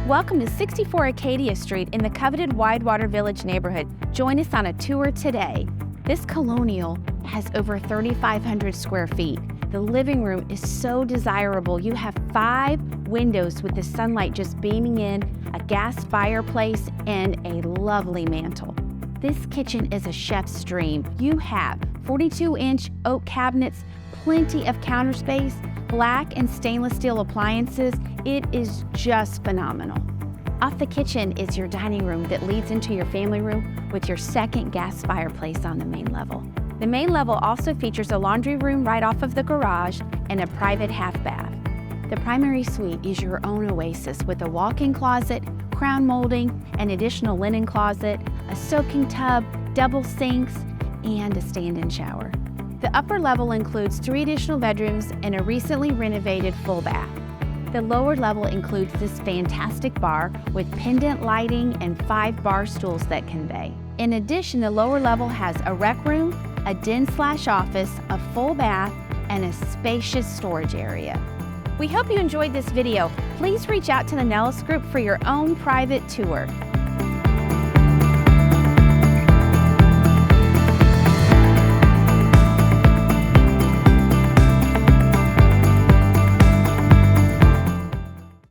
Welcome to 64 Acadia Street in the coveted Widewater Village neighborhood. Join us on a tour today. This colonial has over 3,500 square feet. The living room is so desirable. You have 5 windows with the sunlight just beaming in, a gas fireplace, and a lovely mantel. This kitchen is a chef's dream. You have 42-inch oak cabinets, plenty of counter space, black and stainless steel appliances. It is just phenomenal. Off the kitchen is your dining room that leads into your family room with your second gas fireplace on the main level. The main level also features a laundry room right off of the garage and a private half bath. The primary suite is your own oasis with a walk-in closet, crown molding, an additional linen closet, a soaking tub, double sinks, and a stand-in shower. The upper level includes 3 additional bedrooms and a recently renovated full bath. The lower level includes this fantastic bar with pendant lighting and 5 bar stools that convey. In addition, the lower level has a rec room, a den/office, a full bath, and a spacious storage area. We hope you enjoyed this video. Please reach out to the Nellis Group for your own private tour.